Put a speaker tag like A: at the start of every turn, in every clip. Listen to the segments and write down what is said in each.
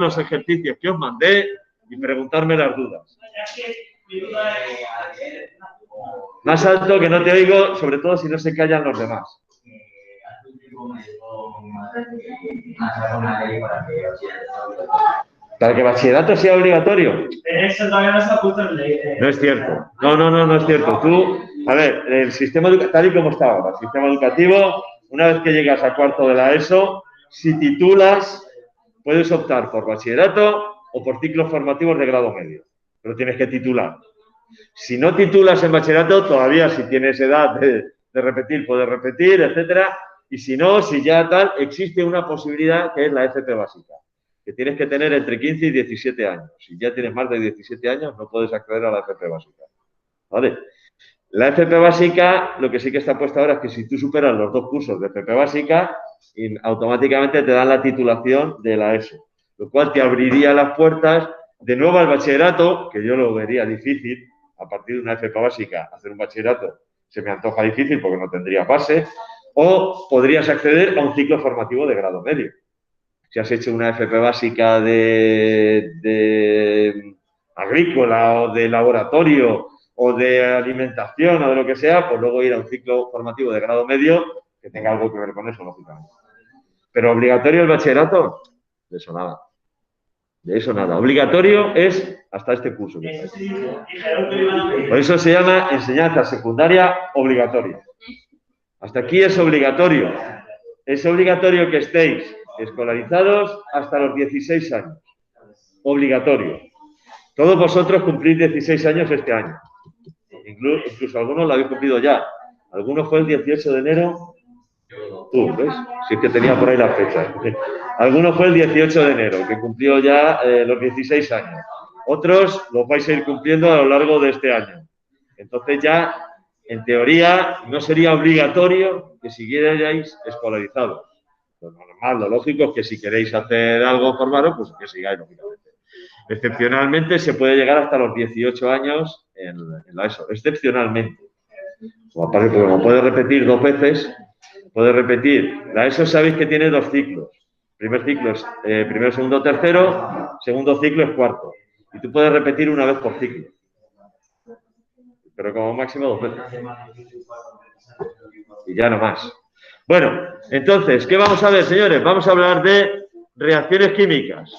A: los ejercicios que os mandé y preguntarme las dudas. Más alto, que no te oigo, sobre todo si no se callan los demás. Para que bachillerato sea obligatorio.
B: Eso todavía no se ha puesto en ley.
A: No es cierto. No es cierto. Tú, a ver, el sistema educativo, tal y como está ahora, el sistema educativo, una vez que llegas a cuarto de la ESO, si titulas, puedes optar por bachillerato o por ciclos formativos de grado medio. Pero tienes que titular. Si no titulas en bachillerato, todavía si tienes edad de repetir, puedes repetir, etcétera. Y si no, si ya tal, existe una posibilidad que es la FP básica, que tienes que tener entre 15 y 17 años. Si ya tienes más de 17 años, no puedes acceder a la FP básica. ¿Vale? La FP básica, lo que sí que está puesto ahora es que si tú superas los 2 cursos de FP básica, automáticamente te dan la titulación de la ESO, lo cual te abriría las puertas de nuevo al bachillerato, que yo lo vería difícil. A partir de una FP básica, hacer un bachillerato se me antoja difícil porque no tendría base, o podrías acceder a un ciclo formativo de grado medio. Si has hecho una FP básica de agrícola o de laboratorio o de alimentación o de lo que sea, pues luego ir a un ciclo formativo de grado medio que tenga algo que ver con eso, lógicamente. Pero obligatorio el bachillerato, de eso nada. De eso nada. Obligatorio es hasta este curso. Por eso se llama enseñanza secundaria obligatoria. Hasta aquí es obligatorio. Es obligatorio que estéis escolarizados hasta los 16 años. Obligatorio. Todos vosotros cumplís 16 años este año. Incluso algunos lo habéis cumplido ya. Algunos fue el 18 de enero. ¿Ves? Si es que tenía por ahí la fecha. Algunos fue el 18 de enero, que cumplió ya los 16 años. Otros los vais a ir cumpliendo a lo largo de este año. Entonces ya, en teoría, no sería obligatorio que siguierais escolarizados. Lo normal, lo lógico es que si queréis hacer algo formaros, pues que sigáis, lógicamente. Excepcionalmente se puede llegar hasta los 18 años en la ESO. Excepcionalmente. Como puedes repetir 2 veces, puedes repetir. La ESO sabéis que tiene 2 ciclos. Primer ciclo es primero, segundo, tercero. Segundo ciclo es cuarto. Y tú puedes repetir una vez por ciclo. Pero como máximo 2 veces. Y ya no más. Bueno, entonces, ¿qué vamos a ver, señores? Vamos a hablar de reacciones químicas.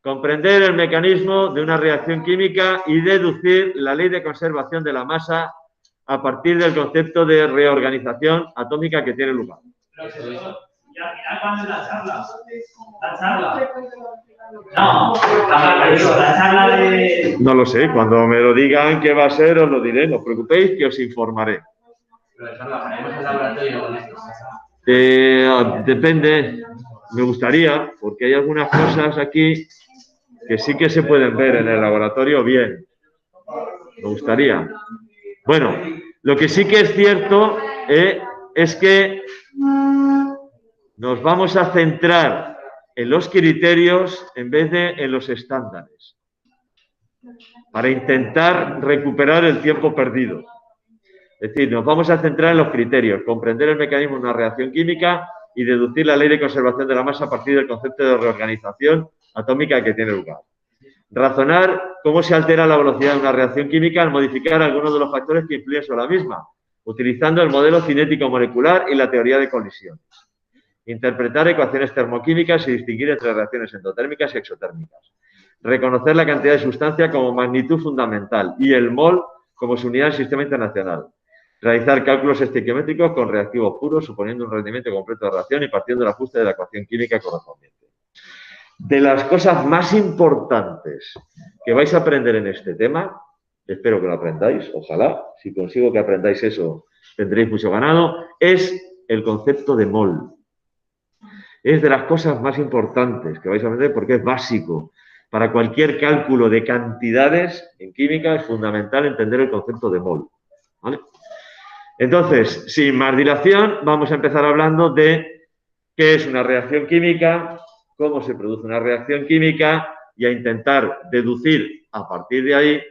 A: Comprender el mecanismo de una reacción química y deducir la ley de conservación de la masa a partir del concepto de reorganización atómica que tiene lugar.
B: Pero eso, y al final, ¿cuándo es la charla? La charla. No, la charla de...
A: No lo sé, cuando me lo digan qué va a ser os lo diré, no os preocupéis que os informaré.
B: Pero trabajaremos en el laboratorio con esto.
A: Depende, me gustaría, porque hay algunas cosas aquí que sí que se pueden ver en el laboratorio bien. Me gustaría. Bueno, lo que sí que es cierto es que nos vamos a centrar en los criterios en vez de en los estándares, para intentar recuperar el tiempo perdido. Es decir, nos vamos a centrar en los criterios, comprender el mecanismo de una reacción química y deducir la ley de conservación de la masa a partir del concepto de reorganización atómica que tiene lugar. Razonar cómo se altera la velocidad de una reacción química al modificar algunos de los factores que influyen sobre la misma, utilizando el modelo cinético molecular y la teoría de colisiones. Interpretar ecuaciones termoquímicas y distinguir entre reacciones endotérmicas y exotérmicas. Reconocer la cantidad de sustancia como magnitud fundamental y el mol como su unidad del sistema internacional. Realizar cálculos estequiométricos con reactivos puros, suponiendo un rendimiento completo de reacción y partiendo del ajuste de la ecuación química correspondiente. De las cosas más importantes que vais a aprender en este tema, espero que lo aprendáis, ojalá, si consigo que aprendáis eso, tendréis mucho ganado, es el concepto de mol. Es de las cosas más importantes que vais a aprender porque es básico. Para cualquier cálculo de cantidades en química es fundamental entender el concepto de mol. ¿Vale? Entonces, sin más dilación, vamos a empezar hablando de qué es una reacción química, cómo se produce una reacción química y a intentar deducir a partir de ahí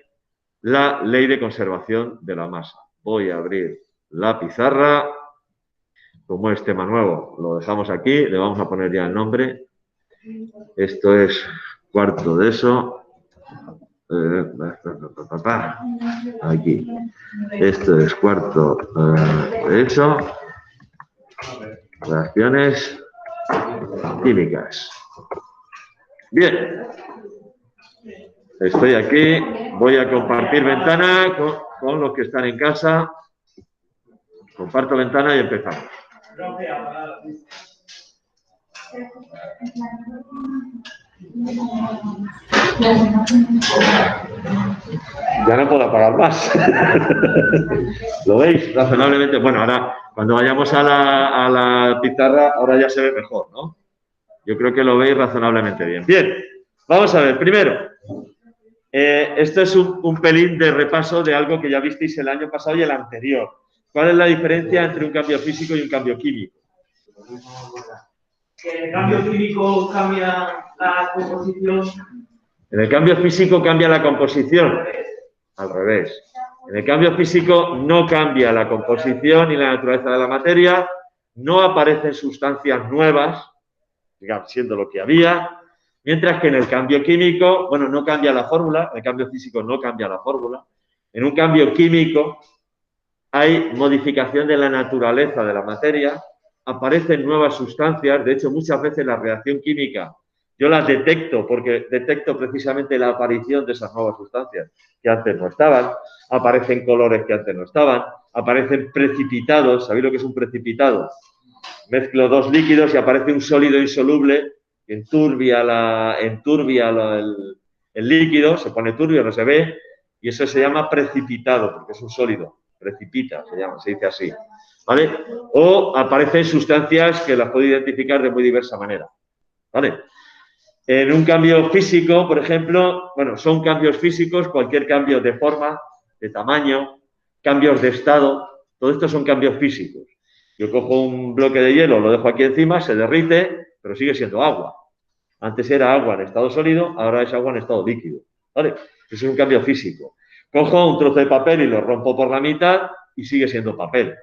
A: la ley de conservación de la masa. Voy a abrir la pizarra. Como es tema nuevo, lo dejamos aquí, le vamos a poner ya el nombre. Esto es cuarto de eso. Aquí. Esto es cuarto de eso. Reacciones químicas. Bien. Estoy aquí. Voy a compartir ventana con los que están en casa. Comparto ventana y empezamos. Ya no puedo apagar más. ¿Lo veis? Razonablemente. Bueno, ahora cuando vayamos a la pizarra, ahora ya se ve mejor, ¿no? Yo creo que lo veis razonablemente bien. Bien, vamos a ver. Primero, esto es un pelín de repaso de algo que ya visteis el año pasado y el anterior. ¿Cuál es la diferencia entre un cambio físico y un cambio químico?
B: ¿Que el cambio químico cambia la composición?
A: En el cambio físico cambia la composición. Al revés. En el cambio físico no cambia la composición ni la naturaleza de la materia, no aparecen sustancias nuevas, digamos, siendo lo que había, mientras que en el cambio químico, bueno, no cambia la fórmula, en el cambio físico no cambia la fórmula, en un cambio químico hay modificación de la naturaleza de la materia, aparecen nuevas sustancias, de hecho muchas veces la reacción química yo las detecto porque detecto precisamente la aparición de esas nuevas sustancias que antes no estaban, aparecen colores que antes no estaban, aparecen precipitados. ¿Sabéis lo que es un precipitado? Mezclo dos líquidos y aparece un sólido insoluble que enturbia el líquido, se pone turbio, no se ve, y eso se llama precipitado porque es un sólido, precipita, se dice así. ¿Vale? O aparecen sustancias que las puedo identificar de muy diversa manera. ¿Vale? En un cambio físico, por ejemplo, bueno, son cambios físicos, cualquier cambio de forma, de tamaño, cambios de estado, todo esto son cambios físicos. Yo cojo un bloque de hielo, lo dejo aquí encima, se derrite, pero sigue siendo agua. Antes era agua en estado sólido, ahora es agua en estado líquido. ¿Vale? Eso es un cambio físico. Cojo un trozo de papel y lo rompo por la mitad y sigue siendo papel.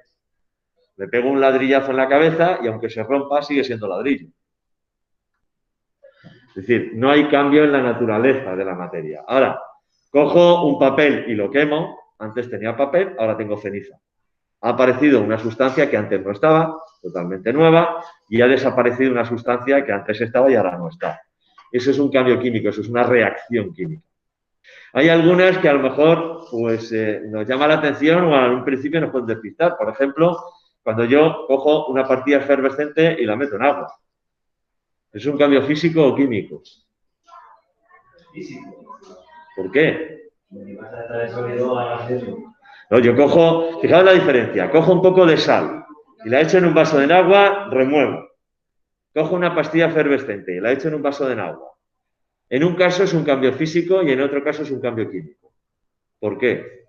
A: Le pego un ladrillazo en la cabeza y aunque se rompa, sigue siendo ladrillo. Es decir, no hay cambio en la naturaleza de la materia. Ahora, cojo un papel y lo quemo. Antes tenía papel, ahora tengo ceniza. Ha aparecido una sustancia que antes no estaba, totalmente nueva, y ha desaparecido una sustancia que antes estaba y ahora no está. Eso es un cambio químico, eso es una reacción química. Hay algunas que a lo mejor pues, nos llama la atención o en un principio nos pueden despistar. Por ejemplo, cuando yo cojo una pastilla efervescente y la meto en agua. ¿Es un cambio físico o químico?
B: Físico.
A: ¿Por qué? No, yo cojo, fijaos la diferencia, cojo un poco de sal y la echo en un vaso de agua, remuevo. Cojo una pastilla efervescente y la echo en un vaso de agua. En un caso es un cambio físico y en otro caso es un cambio químico. ¿Por qué?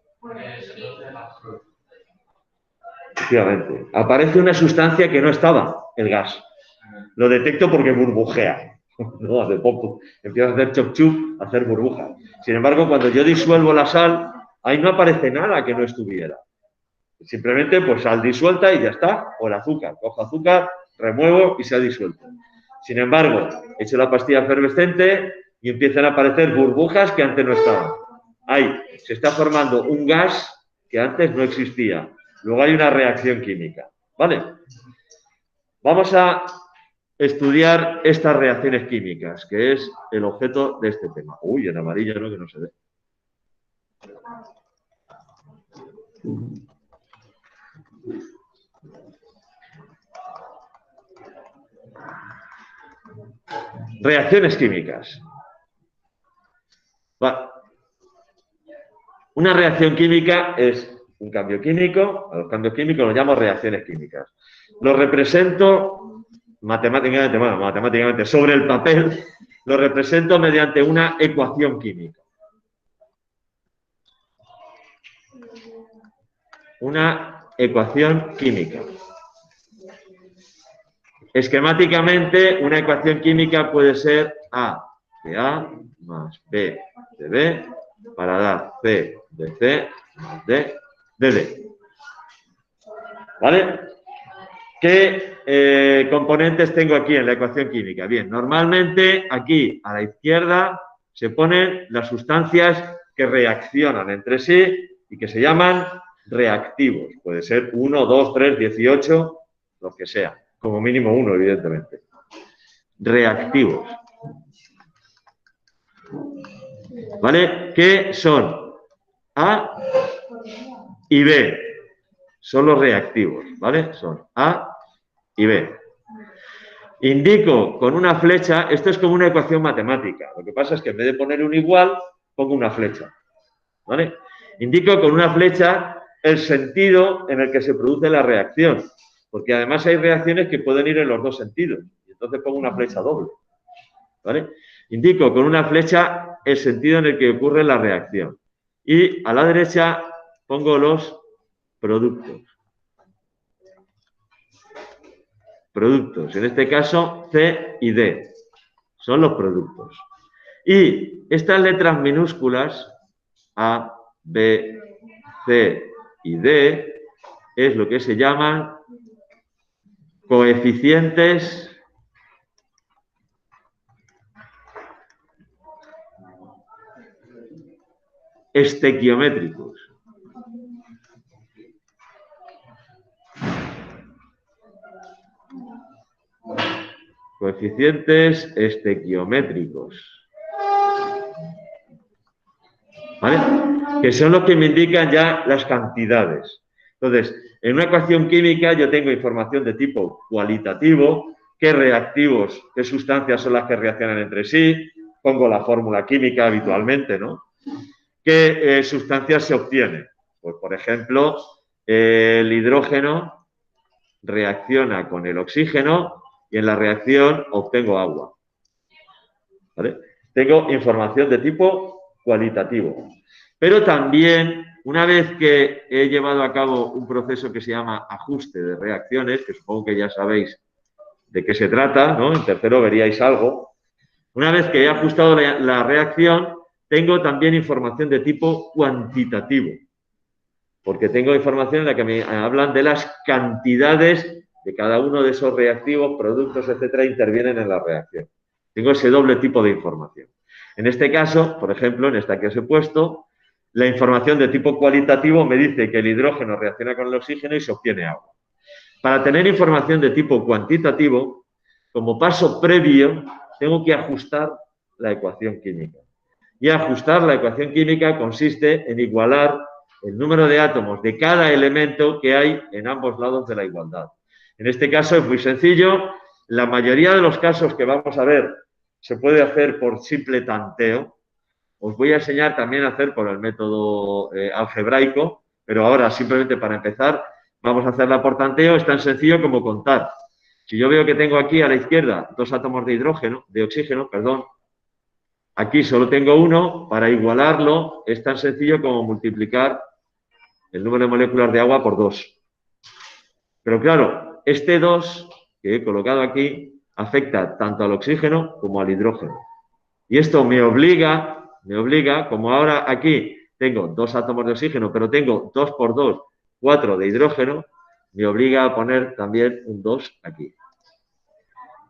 A: Efectivamente, aparece una sustancia que no estaba, el gas. Lo detecto porque burbujea. No, hace poco. Empieza a hacer chop chup, a hacer burbujas. Sin embargo, cuando yo disuelvo la sal, ahí no aparece nada que no estuviera. Simplemente, pues sal disuelta y ya está. O el azúcar. Cojo azúcar, remuevo y se ha disuelto. Sin embargo, echo la pastilla efervescente y empiezan a aparecer burbujas que antes no estaban. Ahí se está formando un gas que antes no existía. Luego hay una reacción química. ¿Vale? Vamos a estudiar estas reacciones químicas, que es el objeto de este tema. Uy, en amarillo no, que no se ve. Reacciones químicas. Va. Una reacción química es un cambio químico. A los cambios químicos los llamo reacciones químicas. Los represento matemáticamente sobre el papel, lo represento mediante una ecuación química. Una ecuación química. Esquemáticamente, una ecuación química puede ser A de A más B de B para dar C de C más D de D. ¿Vale? Que componentes tengo aquí en la ecuación química? Bien, normalmente aquí a la izquierda se ponen las sustancias que reaccionan entre sí y que se llaman reactivos. Puede ser 1, 2, 3, 18, lo que sea. Como mínimo 1, evidentemente. Reactivos. ¿Vale? ¿Qué son? A y B. Son los reactivos, ¿vale? Son A y B. Indico con una flecha, esto es como una ecuación matemática. Lo que pasa es que en vez de poner un igual, pongo una flecha. ¿Vale? Indico con una flecha el sentido en el que se produce la reacción. Porque además hay reacciones que pueden ir en los dos sentidos. Y entonces pongo una flecha doble. ¿Vale? Indico con una flecha el sentido en el que ocurre la reacción. Y a la derecha pongo los productos. Productos, en este caso C y D, son los productos. Y estas letras minúsculas, A, B, C y D, es lo que se llaman coeficientes estequiométricos. Coeficientes estequiométricos. ¿Vale? Que son los que me indican ya las cantidades. Entonces, en una ecuación química yo tengo información de tipo cualitativo, qué reactivos, qué sustancias son las que reaccionan entre sí, pongo la fórmula química habitualmente, ¿no? ¿Qué sustancias se obtienen? Pues, por ejemplo, el hidrógeno reacciona con el oxígeno y en la reacción obtengo agua. ¿Vale? Tengo información de tipo cualitativo. Pero también, una vez que he llevado a cabo un proceso que se llama ajuste de reacciones, que supongo que ya sabéis de qué se trata, ¿no? En tercero veríais algo. Una vez que he ajustado la reacción, tengo también información de tipo cuantitativo, porque tengo información en la que me hablan de las cantidades de cada uno de esos reactivos, productos, etcétera, intervienen en la reacción. Tengo ese doble tipo de información. En este caso, por ejemplo, en esta que os he puesto, la información de tipo cualitativo me dice que el hidrógeno reacciona con el oxígeno y se obtiene agua. Para tener información de tipo cuantitativo, como paso previo, tengo que ajustar la ecuación química. Y ajustar la ecuación química consiste en igualar el número de átomos de cada elemento que hay en ambos lados de la igualdad. En este caso es muy sencillo. La mayoría de los casos que vamos a ver se puede hacer por simple tanteo. Os voy a enseñar también a hacer por el método algebraico, pero ahora simplemente para empezar vamos a hacerla por tanteo. Es tan sencillo como contar. Si yo veo que tengo aquí a la izquierda 2 átomos de oxígeno, aquí solo tengo uno, para igualarlo es tan sencillo como multiplicar el número de moléculas de agua por 2. Pero claro, este 2 que he colocado aquí afecta tanto al oxígeno como al hidrógeno. Y esto me obliga, como ahora aquí tengo 2 átomos de oxígeno, pero tengo 2 por 2, 4 de hidrógeno, me obliga a poner también un 2 aquí.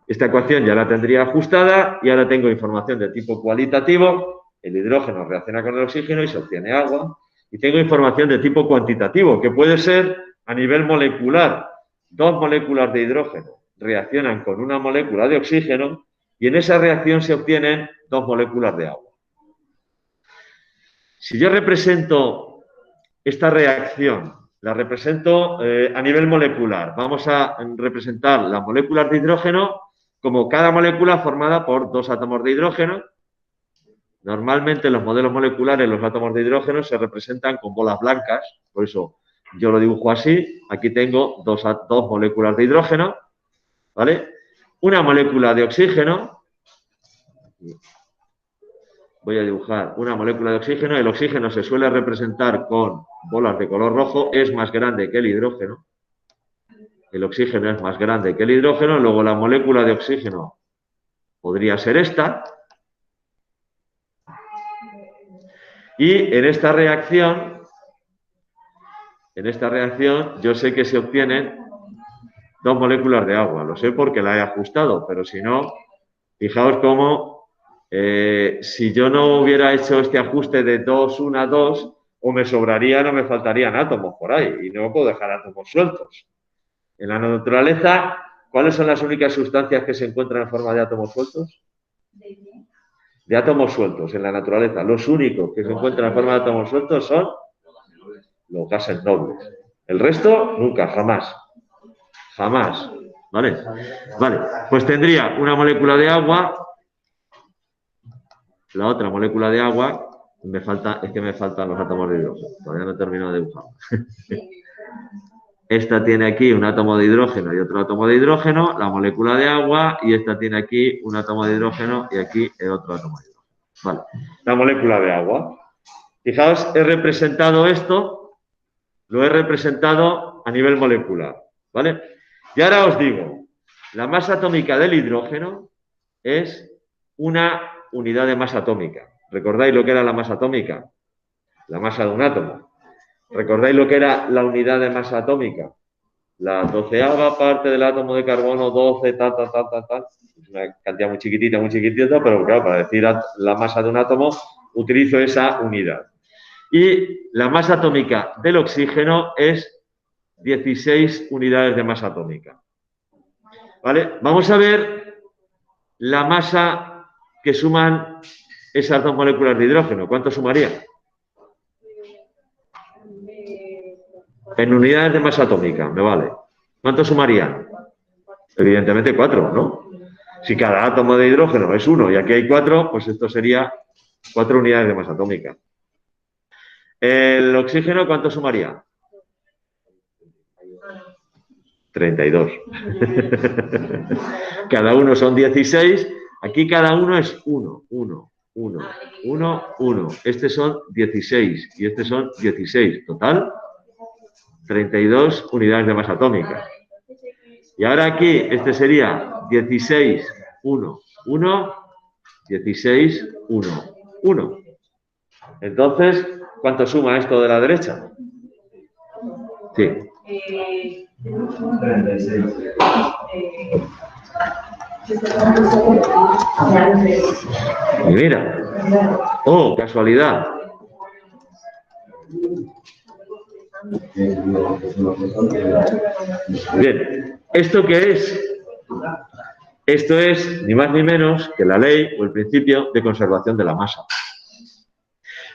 A: Esta ecuación ya la tendría ajustada y ahora tengo información de tipo cualitativo, el hidrógeno reacciona con el oxígeno y se obtiene agua, y tengo información de tipo cuantitativo, que puede ser a nivel molecular. 2 moléculas de hidrógeno reaccionan con una molécula de oxígeno y en esa reacción se obtienen 2 moléculas de agua. Si yo represento esta reacción, la represento a nivel molecular, vamos a representar las moléculas de hidrógeno como cada molécula formada por 2 átomos de hidrógeno. Normalmente en los modelos moleculares los átomos de hidrógeno se representan con bolas blancas, por eso yo lo dibujo así. Aquí tengo dos moléculas de hidrógeno, ¿vale? Una molécula de oxígeno. Voy a dibujar una molécula de oxígeno. El oxígeno se suele representar con bolas de color rojo, es más grande que el hidrógeno. El oxígeno es más grande que el hidrógeno, luego la molécula de oxígeno podría ser esta. Y en esta reacción yo sé que se obtienen 2 moléculas de agua. Lo sé porque la he ajustado, pero si no, fijaos cómo si yo no hubiera hecho este ajuste de 2, 1, 2, o me sobrarían o me faltarían átomos por ahí y no puedo dejar átomos sueltos. En la naturaleza, ¿cuáles son las únicas sustancias que se encuentran en forma de átomos sueltos? De átomos sueltos en la naturaleza. Los únicos que se encuentran en forma de átomos sueltos son los gases nobles. El resto, nunca, jamás. Jamás. ¿Vale? Vale, pues tendría una molécula de agua, la otra molécula de agua, es que me faltan los átomos de hidrógeno. Todavía no he terminado de dibujar. Esta tiene aquí un átomo de hidrógeno y otro átomo de hidrógeno, la molécula de agua, y esta tiene aquí un átomo de hidrógeno y aquí el otro átomo de hidrógeno. Vale, la molécula de agua. Fijaos, he representado esto, lo he representado a nivel molecular, ¿vale? Y ahora os digo, la masa atómica del hidrógeno es una unidad de masa atómica. ¿Recordáis lo que era la masa atómica? La masa de un átomo. ¿Recordáis lo que era la unidad de masa atómica? La 12ª parte del átomo de carbono, 12, tal. Es una cantidad muy chiquitita, pero claro, para decir la masa de un átomo, utilizo esa unidad. Y la masa atómica del oxígeno es 16 unidades de masa atómica. ¿Vale? Vamos a ver la masa que suman esas 2 moléculas de hidrógeno. ¿Cuánto sumaría? En unidades de masa atómica, me vale. ¿Cuánto sumarían? Evidentemente 4, ¿no? Si cada átomo de hidrógeno es 1 y aquí hay 4, pues esto sería 4 unidades de masa atómica. ¿El oxígeno cuánto sumaría? 32. Cada uno son 16. Aquí cada uno es 1. Estos son 16 y estos son 16. Total, 32 unidades de masa atómica. Y ahora aquí, este sería 16, 1, 16, 1. Entonces, ¿cuánto suma esto de la derecha? Sí.
B: 36.
A: Y mira. Oh, casualidad. Bien, ¿esto qué es? Esto es ni más ni menos que la ley o el principio de conservación de la masa.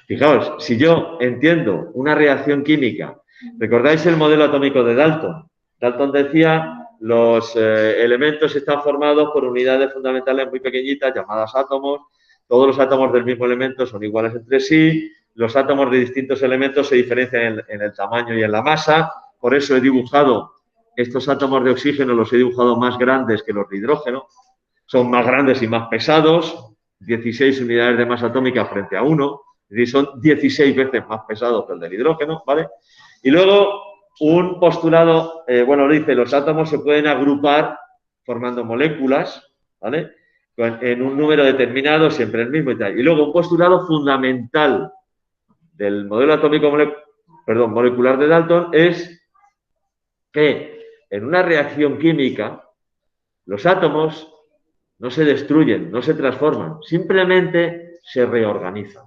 A: Fijaos, si yo entiendo una reacción química, ¿recordáis el modelo atómico de Dalton? Dalton decía, los elementos están formados por unidades fundamentales muy pequeñitas llamadas átomos. Todos los átomos del mismo elemento son iguales entre sí. Los átomos de distintos elementos se diferencian en el tamaño y en la masa. Por eso he dibujado estos átomos de oxígeno, los he dibujado más grandes que los de hidrógeno. Son más grandes y más pesados. 16 unidades de masa atómica frente a 1. Es decir, son 16 veces más pesados que el del hidrógeno, ¿vale? Y luego, un postulado, dice, los átomos se pueden agrupar formando moléculas, ¿vale? En un número determinado, siempre el mismo y tal. Y luego, un postulado fundamental del modelo atómico molecular de Dalton es que en una reacción química los átomos no se destruyen, no se transforman, simplemente se reorganizan.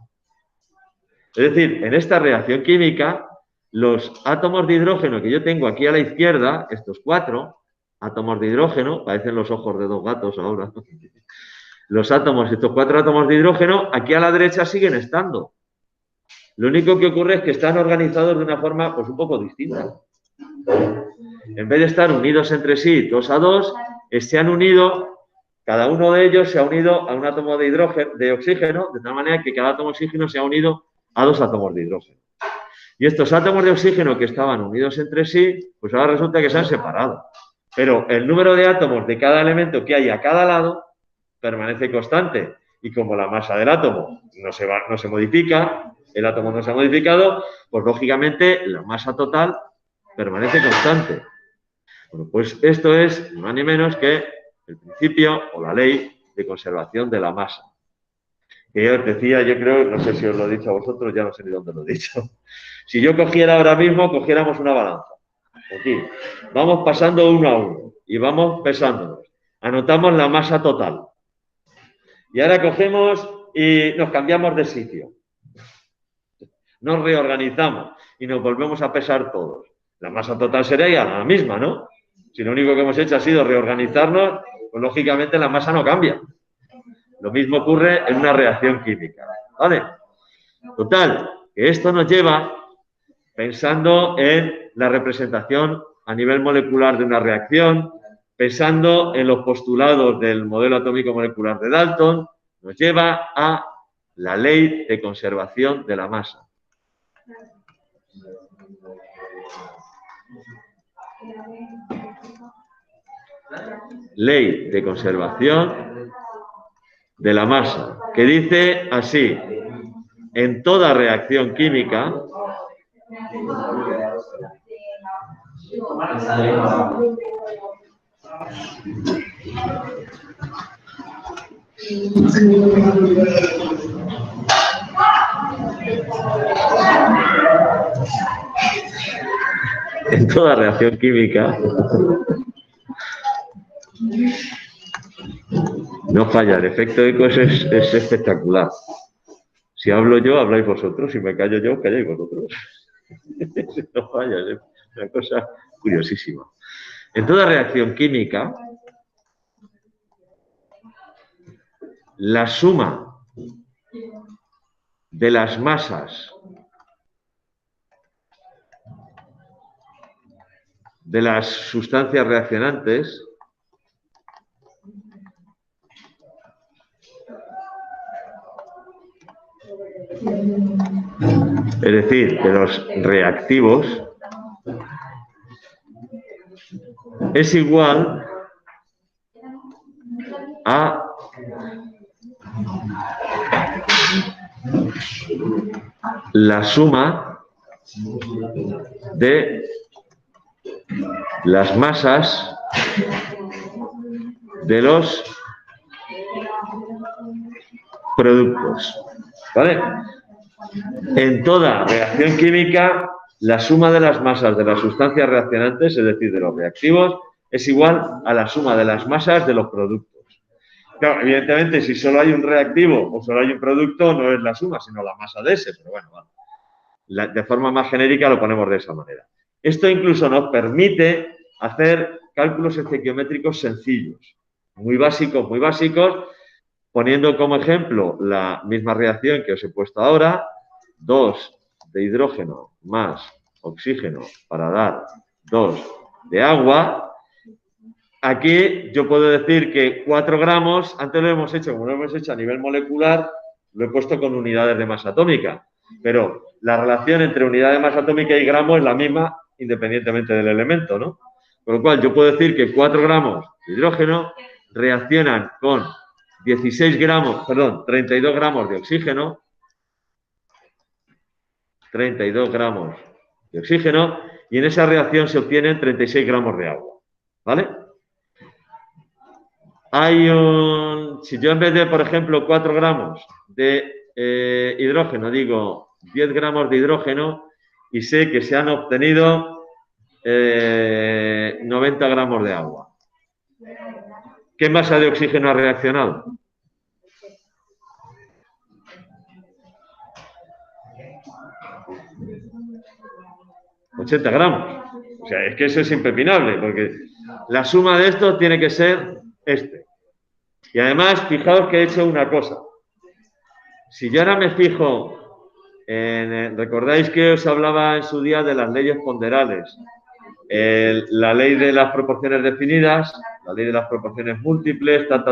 A: Es decir, en esta reacción química, los átomos de hidrógeno que yo tengo aquí a la izquierda, estos 4 átomos de hidrógeno, parecen los ojos de 2 gatos ahora, estos 4 átomos de hidrógeno, aquí a la derecha siguen estando. Lo único que ocurre es que están organizados de una forma pues un poco distinta. En vez de estar unidos entre sí 2 a 2, se han unido, cada uno de ellos se ha unido a un átomo de hidrógeno, de oxígeno, de tal manera que cada átomo de oxígeno se ha unido a 2 átomos de hidrógeno. Y estos átomos de oxígeno que estaban unidos entre sí, pues ahora resulta que se han separado. Pero el número de átomos de cada elemento que hay a cada lado permanece constante. Y como la masa del átomo no se modifica, el átomo no se ha modificado, pues lógicamente la masa total permanece constante. Bueno, pues esto es ni más ni menos que el principio o la ley de conservación de la masa. Que yo os decía, yo creo, no sé si os lo he dicho a vosotros, ya no sé ni dónde lo he dicho. Si yo cogiéramos una balanza, aquí, vamos pasando uno a uno. y vamos pesándonos. Anotamos la masa total. Y ahora cogemos y nos cambiamos de sitio. Nos reorganizamos y nos volvemos a pesar todos. La masa total sería la misma, ¿no? Si lo único que hemos hecho ha sido reorganizarnos, pues lógicamente la masa no cambia. Lo mismo ocurre en una reacción química, ¿vale? Total, que esto nos lleva, pensando en la representación a nivel molecular de una reacción, pensando en los postulados del modelo atómico molecular de Dalton, nos lleva a la ley de conservación de la masa. Ley de conservación de la masa, que dice así: en toda reacción química, en toda reacción química, no falla, el efecto eco es espectacular. Si hablo yo, habláis vosotros, si me callo yo, calláis vosotros. No falla, es una cosa curiosísima. En toda reacción química, la suma de las masas de las sustancias reaccionantes es decir, de los reactivos, es igual a la suma de las masas de los productos. ¿Vale? En toda reacción química, la suma de las masas de las sustancias reaccionantes, es decir, de los reactivos, es igual a la suma de las masas de los productos. Claro, evidentemente, si solo hay un reactivo o solo hay un producto, no es la suma, sino la masa de ese, pero bueno, vale. De forma más genérica lo ponemos de esa manera. Esto incluso nos permite hacer cálculos estequiométricos sencillos, muy básicos, poniendo como ejemplo la misma reacción que os he puesto ahora, 2 de hidrógeno más oxígeno para dar 2 de agua. Aquí yo puedo decir que 4 gramos, antes lo hemos hecho, como lo hemos hecho a nivel molecular, lo he puesto con unidades de masa atómica, pero la relación entre unidad de masa atómica y gramo es la misma independientemente del elemento, ¿no? Con lo cual yo puedo decir que 4 gramos de hidrógeno reaccionan con 32 gramos de oxígeno, 32 gramos de oxígeno, y en esa reacción se obtienen 36 gramos de agua, ¿vale? Si yo en vez de, por ejemplo, 4 gramos de hidrógeno, digo 10 gramos de hidrógeno, y sé que se han obtenido 90 gramos de agua. ¿Qué masa de oxígeno ha reaccionado? ...80 gramos. O sea, es que eso es impepinable, porque la suma de esto tiene que ser este. Y además, fijaos que he hecho una cosa. Si yo ahora me fijo ¿recordáis que os hablaba en su día de las leyes ponderales? La ley de las proporciones definidas, la ley de las proporciones múltiples, tal.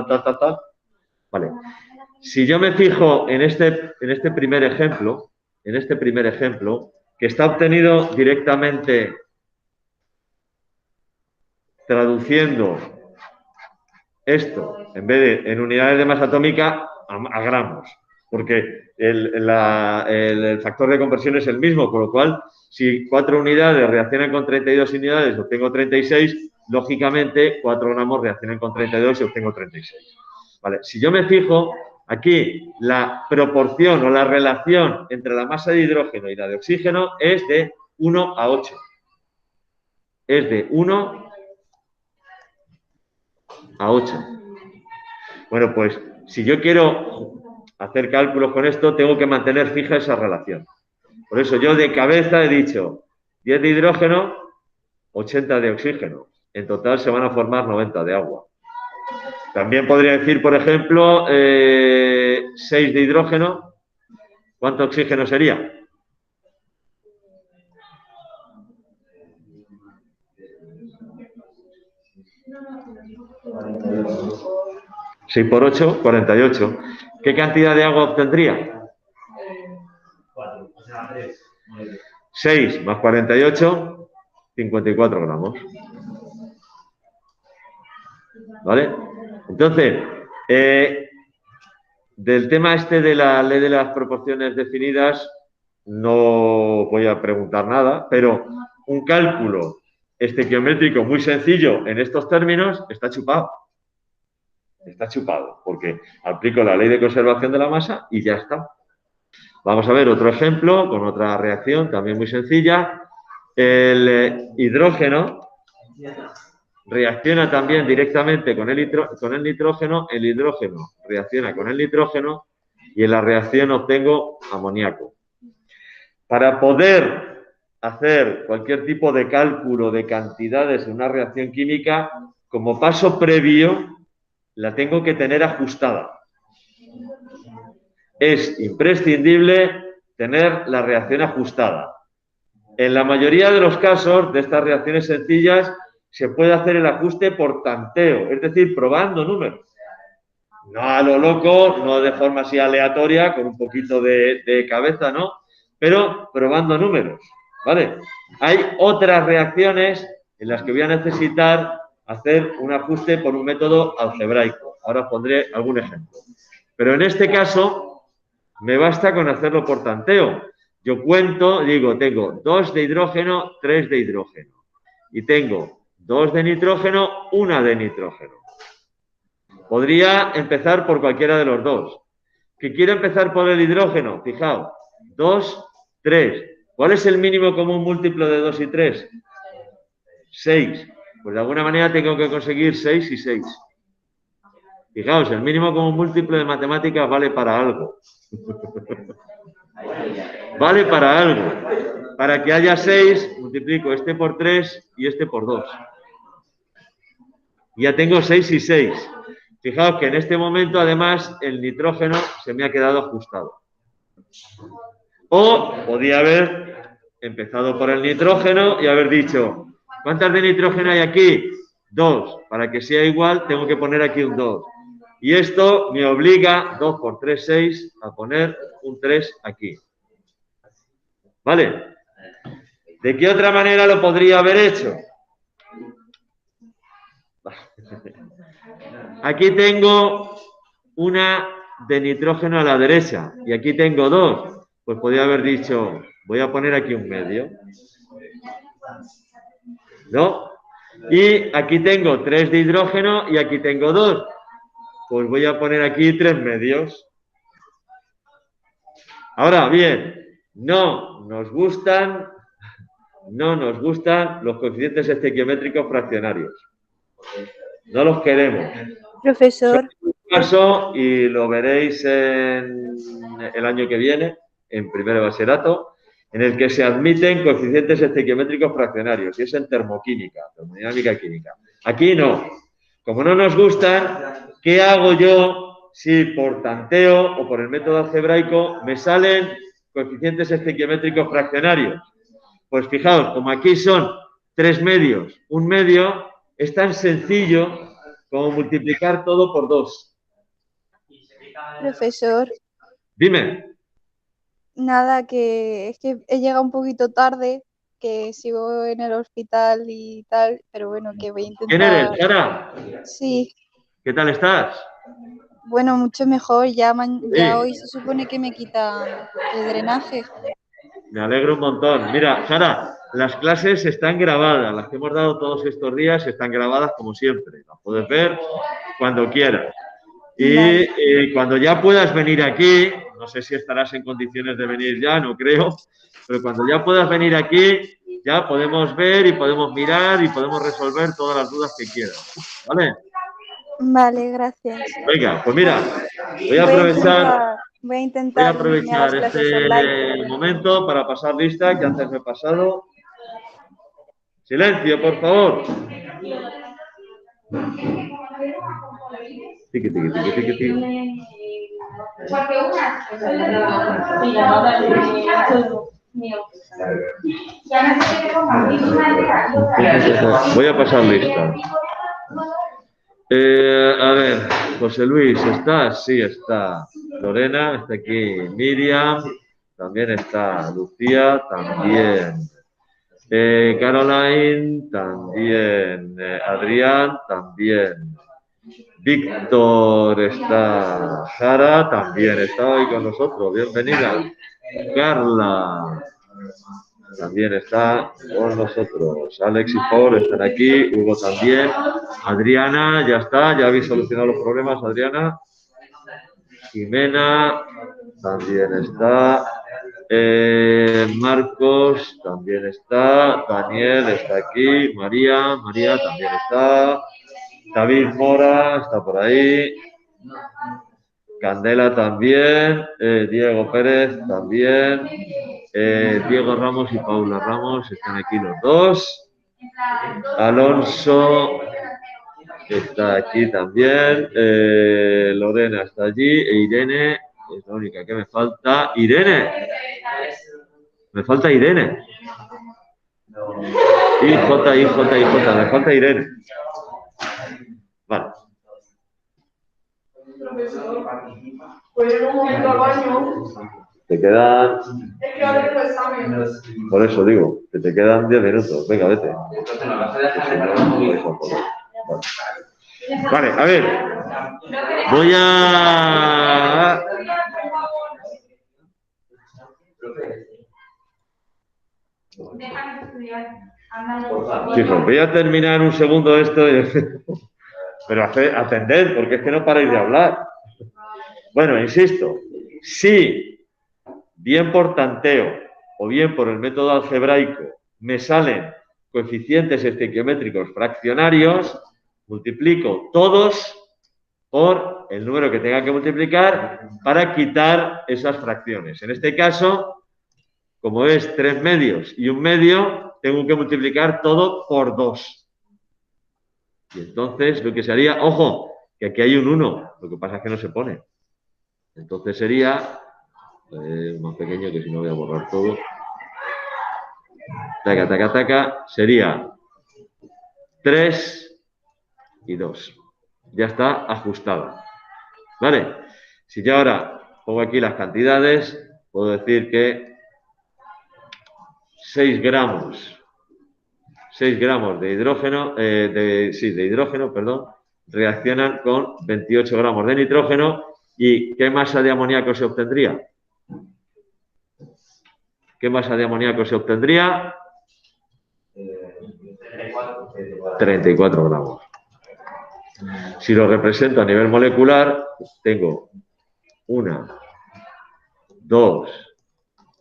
A: Vale. Si yo me fijo en este primer ejemplo, que está obtenido directamente traduciendo esto, en vez de en unidades de masa atómica, a gramos, porque el factor de conversión es el mismo, con lo cual, si 4 unidades reaccionan con 32 unidades, obtengo 36, lógicamente 4 gramos reaccionan con 32 y obtengo 36. Vale. Si yo me fijo, aquí la proporción o la relación entre la masa de hidrógeno y la de oxígeno es de 1 a 8. Es de 1 a 8. Bueno, pues si yo quiero hacer cálculos con esto, tengo que mantener fija esa relación. Por eso yo de cabeza he dicho 10 de hidrógeno, 80 de oxígeno. En total se van a formar 90 de agua. También podría decir, por ejemplo, 6 de hidrógeno. ¿Cuánto oxígeno sería? ¿6 por 8? 48. ¿Qué cantidad de agua obtendría?
B: 4, o sea, 3.
A: 6 más 48, 54 gramos. ¿Vale? Entonces, del tema este de la ley de las proporciones definidas, no voy a preguntar nada, pero un cálculo estequiométrico muy sencillo en estos términos está chupado. Está chupado, porque aplico la ley de conservación de la masa y ya está. Vamos a ver otro ejemplo con otra reacción también muy sencilla. El hidrógeno reacciona también directamente con el nitrógeno. El hidrógeno reacciona con el nitrógeno y en la reacción obtengo amoníaco. Para poder hacer cualquier tipo de cálculo de cantidades en una reacción química, como paso previo, la tengo que tener ajustada. Es imprescindible tener la reacción ajustada. En la mayoría de los casos de estas reacciones sencillas se puede hacer el ajuste por tanteo, es decir, probando números. No a lo loco, no de forma así aleatoria, con un poquito de cabeza, ¿no? Pero probando números, ¿vale? Hay otras reacciones en las que voy a necesitar hacer un ajuste por un método algebraico. Ahora os pondré algún ejemplo. Pero en este caso, me basta con hacerlo por tanteo. Yo cuento, digo, tengo 2 de hidrógeno, 3 de hidrógeno. Y tengo 2 de nitrógeno, 1 de nitrógeno. Podría empezar por cualquiera de los dos. Que quiero empezar por el hidrógeno, fijaos, 2, 3. ¿Cuál es el mínimo común múltiplo de 2 y 3? 6. Pues de alguna manera tengo que conseguir 6 y 6. Fijaos, el mínimo común múltiplo de matemáticas vale para algo. Vale para algo. Para que haya 6, multiplico este por 3 y este por 2. Ya tengo 6 y 6. Fijaos que en este momento, además, el nitrógeno se me ha quedado ajustado. O podía haber empezado por el nitrógeno y haber dicho, ¿cuántas de nitrógeno hay aquí? 2. Para que sea igual, tengo que poner aquí un 2. Y esto me obliga, 2 por 3, 6, a poner un 3 aquí. ¿Vale? ¿De qué otra manera lo podría haber hecho? Aquí tengo una de nitrógeno a la derecha y aquí tengo 2. Pues podría haber dicho, voy a poner aquí un medio. ¿No? Y aquí tengo 3 de hidrógeno y aquí tengo 2. Pues voy a poner aquí 3 medios. Ahora, bien, no nos gustan los coeficientes estequiométricos fraccionarios. No los queremos.
C: Profesor.
A: Un caso, y lo veréis en el año que viene, en primero de bachillerato, en el que se admiten coeficientes estequiométricos fraccionarios, y es en termoquímica, termodinámica química. Aquí no. Como no nos gustan, ¿qué hago yo si por tanteo o por el método algebraico me salen coeficientes estequiométricos fraccionarios? Pues fijaos, como aquí son 3 medios, un medio, es tan sencillo como multiplicar todo por 2.
C: Profesor.
A: Dime.
C: Nada, que es que he llegado un poquito tarde, que sigo en el hospital y tal, pero bueno, que voy a intentar...
A: ¿Quién eres, Sara?
C: Sí.
A: ¿Qué tal estás?
C: Bueno, mucho mejor. Ya
A: Sí.
C: hoy se supone que me quitan el drenaje.
A: Me alegro un montón. Mira, Sara, las clases están grabadas. Las que hemos dado todos estos días están grabadas como siempre. Las puedes ver cuando quieras. Y cuando ya puedas venir aquí, no sé si estarás en condiciones de venir ya, no creo, pero cuando ya puedas venir aquí, ya podemos ver y podemos mirar y podemos resolver todas las dudas que quieras. ¿Vale?
C: Vale, gracias.
A: Venga, pues mira, voy a
C: Voy a
A: Voy a
C: intentar unirme a las
A: aprovechar
C: clases online,
A: este
C: pero bueno.
A: momento para pasar lista, que antes me he pasado. Silencio, por favor. Tiqui, tiqui, tiqui, tiqui, tiqui. Voy a pasar lista. A ver, José Luis, ¿estás? Sí, está. Lorena, está aquí. Miriam, también está. Lucía, también. Caroline, también. Adrián, también. Víctor está. Sara también está hoy con nosotros. Bienvenida. Carla también está con nosotros. Alex y Paul están aquí. Hugo también. Adriana ya está. Ya habéis solucionado los problemas, Adriana. Jimena también está. Marcos también está. Daniel está aquí. María también está. David Mora está por ahí. Candela también. Diego Pérez también. Diego Ramos y Paula Ramos están aquí los dos. Alonso está aquí también. Lorena está allí. E Irene es la única que me falta. ¡Irene! Me falta Irene. Me falta Irene. Vale.
D: ¿Puedo ir un momento al baño?
A: Te quedan...
D: Es que ahora tengo examen.
A: Por eso digo, que te quedan 10 minutos. Venga, vete. Vale, a ver. Voy a... Chicos, voy a terminar un segundo esto, pero atended, porque es que no paráis de hablar. Bueno, insisto, si bien por tanteo o bien por el método algebraico me salen coeficientes estequiométricos fraccionarios, multiplico todos por el número que tenga que multiplicar para quitar esas fracciones. En este caso, como es 3 medios y 1 medio, tengo que multiplicar todo por 2. Y entonces lo que se haría, ojo, que aquí hay un 1, lo que pasa es que no se pone. Entonces sería, más pequeño que si no voy a borrar todo. Taca, taca, taca, sería 3 y 2. Ya está ajustada. ¿Vale? Si yo ahora pongo aquí las cantidades, puedo decir que 6 gramos de hidrógeno, de hidrógeno, perdón, reaccionan con 28 gramos de nitrógeno. ¿Y qué masa de amoníaco se obtendría? ¿Qué masa de amoníaco se obtendría? 34 gramos. Si lo represento a nivel molecular, tengo 1, 2,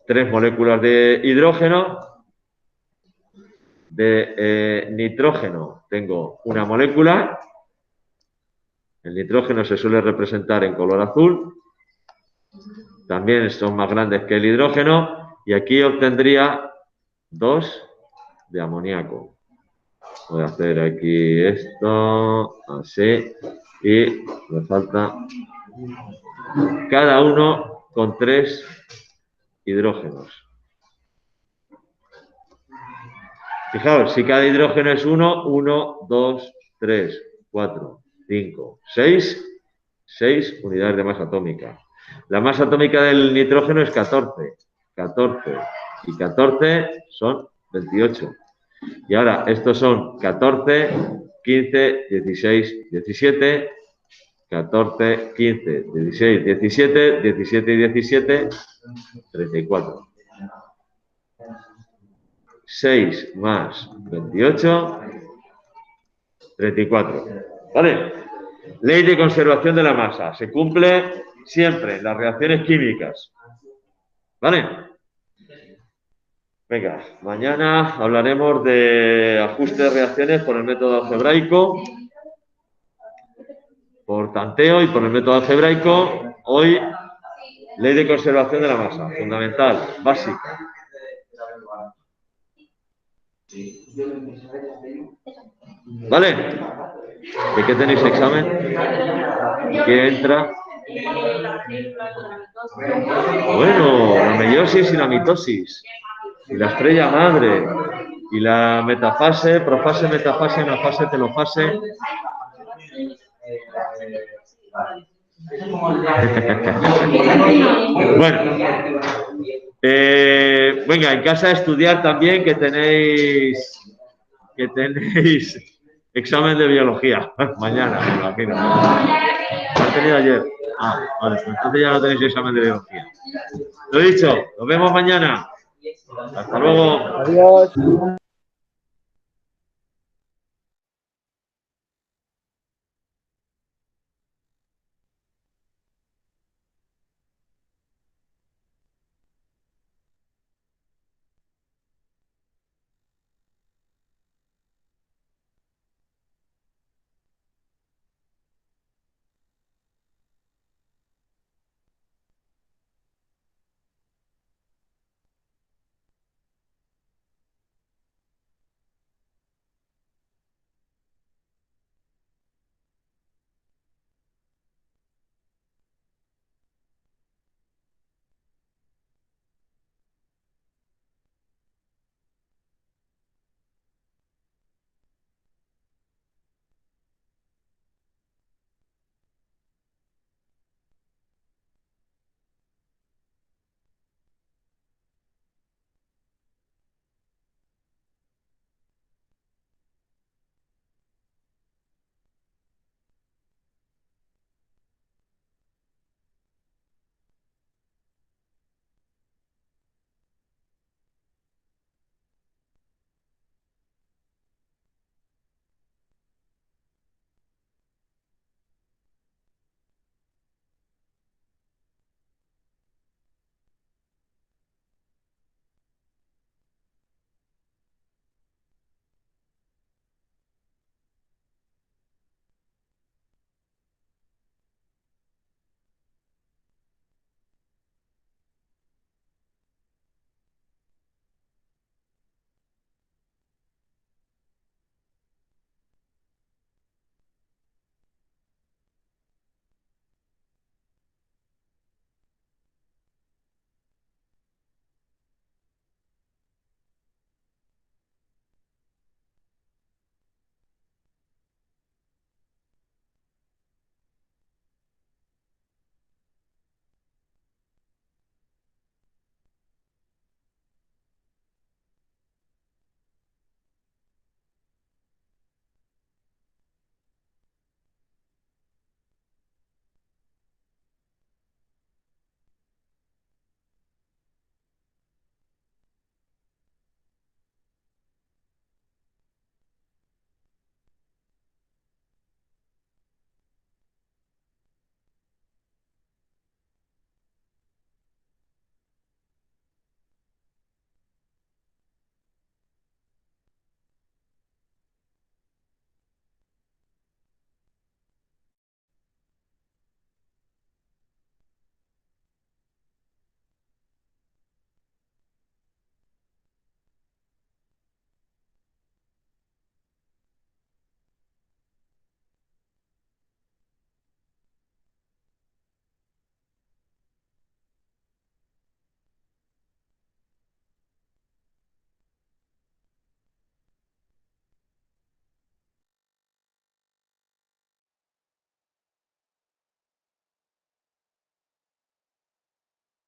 A: 3 moléculas de hidrógeno. De nitrógeno tengo una molécula. El nitrógeno se suele representar en color azul. También son más grandes que el hidrógeno. Y aquí obtendría 2 de amoníaco. Voy a hacer aquí esto, así. Y me falta cada uno con 3 hidrógenos. Fijaos, si cada hidrógeno es 1, 1, 2, 3, 4, 5, 6 unidades de masa atómica. La masa atómica del nitrógeno es 14. 14 y 14 son 28. Y ahora, estos son 14, 15, 16, 17, 14, 15, 16, 17, 17 y 17, 34. 6 más 28, 34. ¿Vale? Ley de conservación de la masa. Se cumple siempre en las reacciones químicas. ¿Vale? Venga, mañana hablaremos de ajuste de reacciones por el método algebraico. por tanteo y por el método algebraico. Hoy, ley de conservación de la masa, fundamental, básica. ¿Vale? ¿De qué tenéis examen? ¿Qué entra? Bueno, la meiosis y la mitosis. Y la estrella madre. Y la metafase, profase, metafase, anafase, telofase. Bueno. Venga, en casa estudiar también que tenéis examen de biología mañana, me imagino. ¿Lo has tenido ayer? Ah, vale, pues entonces ya no tenéis examen de biología. Lo dicho, nos vemos mañana. Hasta luego.
E: Adiós.